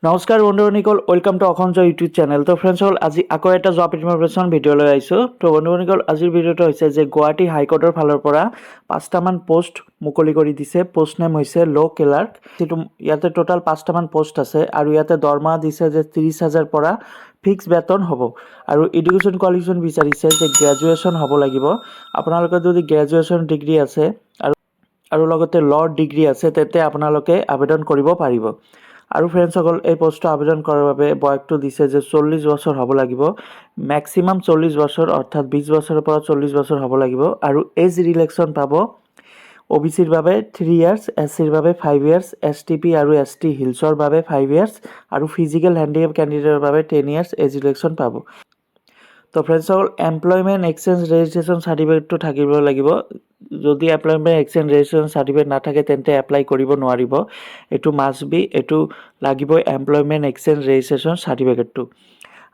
নমস্কাৰ বন্ধুসকল, welcome to অখন জয় ইউটিউব চেনেল। তো ফ্ৰেণ্ডসকল, আজি আকৌ এটা জব ইনফৰমেশ্যন ভিডিঅ' লৈ আহিছোঁ। তো বন্ধুসকল, আজিৰ ভিডিঅ'টো হৈছে যে গুৱাহাটী হাইকোৰ্টৰ ফালৰ পৰা 5টামান পোষ্ট মুকলি কৰি দিছে। পোষ্ট নেম হৈছে ল' ক্লাৰ্ক। যিটো ইয়াতে টোটাল 5টামান পোষ্ট আছে আৰু ইয়াতে দৰমহা দিছে যে 30,000 পৰা ফিক্স বেতন হ'ব। আৰু এডুকেশ্যন কোৱালিফিকেশ্যন বিচাৰিছে যে গ্ৰেজুৱেশ্যন হ'ব লাগিব। আপোনালোকৰ যদি গ্ৰেজুৱেশ্যন ডিগ্ৰী আছে আৰু লগতে ল' ডিগ্ৰী আছে তেন্তে আপোনালোকে আবেদন কৰিব পাৰিব। আৰু ফ্ৰেণ্ডসকল, এই পোষ্টটো আবেদন কৰাৰ বাবে বয়সটো দিছে যে 40 বছৰ হ'ব লাগিব। মেক্সিমাম 40 বছৰ, অৰ্থাৎ 20 বছৰৰ পৰা 40 বছৰ হ'ব লাগিব। আৰু এজ ৰিলেক্সন পাব OBCৰ বাবে 3 ইয়াৰ্ছ, SCৰ বাবে 5 ইয়াৰ্ছ, STP আৰু ST হিলছৰ বাবে 5 ইয়াৰ্ছ আৰু ফিজিকেল হেণ্ডিকেপ কেণ্ডিডেটৰ বাবে 10 ইয়াৰ্ছ এজ ৰিলেক্সন পাব। তো ফ্ৰেণ্ডসকল, এমপ্লয়মেণ্ট এক্সচেঞ্জ ৰেজিষ্ট্ৰেশ্যন চাৰ্টিফিকেটটো থাকিব লাগিব। যদি এমপ্লয়মেণ্ট এক্সচেঞ্জ ৰেজিষ্ট্ৰেশ্যন চাৰ্টিফিকেট নাথাকে তেন্তে এপ্লাই কৰিব নোৱাৰিব। এইটো মাষ্ট বি, এইটো লাগিবই এমপ্লয়মেণ্ট এক্সচেঞ্জ ৰেজিষ্ট্ৰেশ্যন চাৰ্টিফিকেটটো।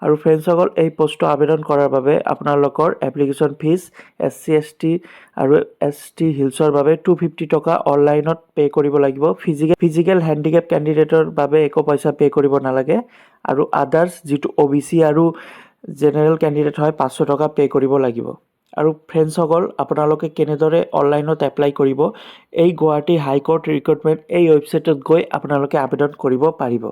আৰু ফ্ৰেণ্ডসকল, এই পোষ্টটো আবেদন কৰাৰ বাবে আপোনালোকৰ এপ্লিকেশ্যন ফিজ SC ST আৰু ST হিলছৰ বাবে 250 টকা অনলাইনত পে' কৰিব লাগিব। ফিজিকেল হেণ্ডিকেপ কেণ্ডিডেটৰ বাবে একো পইচা পে' কৰিব নালাগে। আৰু আদাৰ্ছ যিটো OBC আৰু জেনেৰেল কেণ্ডিডেট হয় 500 টকা পে' কৰিব লাগিব। আৰু ফ্ৰেণ্ডসকল, আপোনালোকে কেনেদৰে অনলাইনত এপ্লাই কৰিব, এই গুৱাহাটী হাইকোৰ্ট ৰিক্ৰুটমেণ্ট এই ৱেবছাইটত গৈ আপোনালোকে আবেদন কৰিব পাৰিব।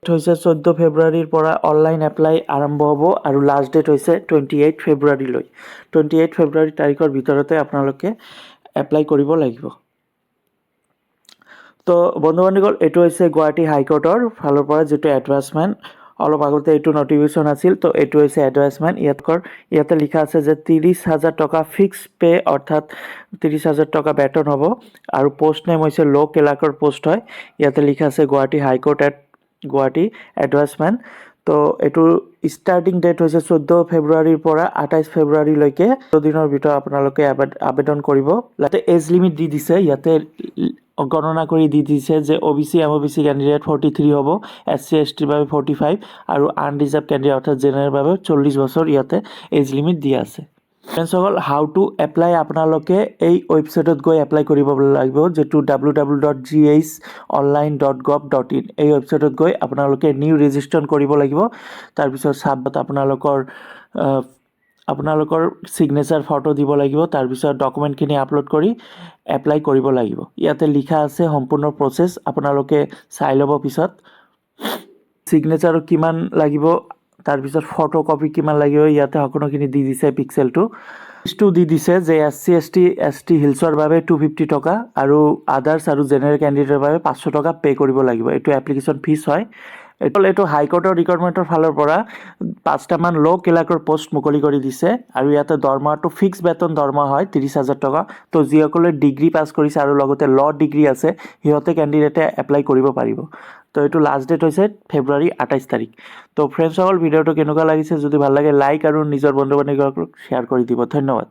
হৈছে 14 ফেব্ৰুৱাৰীৰ পৰা অনলাইন এপ্লাই আৰম্ভ হ'ব আৰু লাষ্ট ডেট হৈছে 28 ফেব্ৰুৱাৰীলৈ। 28 ফেব্ৰুৱাৰী তাৰিখৰ ভিতৰতে আপোনালোকে এপ্লাই কৰিব লাগিব। তো বন্ধুসকল, এইটো হৈছে গুৱাহাটী হাইকোৰ্টৰ ফালৰ পৰা যিটো এডভাৰ্টাইজমেণ্ট। অলপ আগতে এইটো নটিফিকেশ্যন আছিল, তো এইটো হৈছে এডভাৰ্টাইজমেণ্ট। ইয়াতে লিখা আছে যে 30,000 টকা ফিক্স পে', অৰ্থাৎ 30,000 টকা বেতন হ'ব। আৰু পোষ্ট নেম হৈছে ল' ক্লাৰ্কৰ পোষ্ট হয়। ইয়াতে লিখা আছে Guwahati high court at Guwahati advertisement. তো এইটো ষ্টাৰ্টিং ডেট হৈছে 14 ফেব্ৰুৱাৰীৰ পৰা 28 ফেব্ৰুৱাৰীলৈকে। দিনৰ ভিতৰত আপোনালোকে আবেদন কৰিব। ইয়াতে এজ লিমিট দি দিছে, ইয়াতে গণনা কৰি দি দিছে যে OBC MOBC কেণ্ডিডেট 43 হ'ব, SC STৰ বাবে 45 আৰু আনৰিজাৰ্ভ কেণ্ডিডেট অৰ্থাৎ জেনেৰেলৰ বাবে 40 বছৰ ইয়াতে এজ লিমিট দিয়া আছে। ফ্ৰেণ্ডসকল, হাউ টু এপ্লাই আপোনালোকে এই ৱেবছাইটত গৈ এপ্লাই কৰিব লাগিব, যিটো www.ghonline.gov.in। এই ৱেবছাইটত গৈ আপোনালোকে নিউ ৰেজিষ্ট্ৰেশ্যন কৰিব লাগিব। তাৰপিছত আপোনালোকৰ ছিগনেচাৰ ফটো দিব লাগিব। তাৰপিছত ডকুমেণ্টখিনি আপলোড কৰি এপ্লাই কৰিব লাগিব। ইয়াতে লিখা আছে সম্পূৰ্ণ প্ৰচেছ, আপোনালোকে চাই ল'ব পিছত। ছিগনেচাৰো কিমান লাগিব, তাৰপিছত ফটো কপি কিমান লাগিব, ইয়াতে সকলোখিনি দি দিছে। পিক্সেলটো দি দিছে যে SC ST হিলছৰ বাবে 250 টকা আৰু আদাৰ্ছ আৰু জেনেৰেল কেণ্ডিডেটৰ বাবে 500 টকা পে' কৰিব লাগিব। এইটো এপ্লিকেশ্যন ফিজ হয়। এইটো হাইকোৰ্টৰ ৰিক্ৰুটমেণ্টৰ ফালৰ পৰা 5টামান ল' ক্লাৰ্কৰ পোষ্ট মুকলি কৰি দিছে। আৰু ইয়াতে দৰমহাটো ফিক্স বেতন দৰমহা হয় 30,000 টকা। তো যিসকলে ডিগ্ৰী পাছ কৰিছে আৰু লগতে ল' ডিগ্ৰী আছে সিহঁতে কেণ্ডিডেটে এপ্লাই কৰিব পাৰিব। তো এইটো লাষ্ট ডেট হৈছে ফেব্ৰুৱাৰী 28 তাৰিখ। তো ফ্ৰেণ্ডসকল, ভিডিঅ'টো কেনেকুৱা লাগিছে, যদি ভাল লাগে লাইক আৰু নিজৰ বন্ধু বান্ধৱীসকলক শ্বেয়াৰ কৰি দিব। ধন্যবাদ।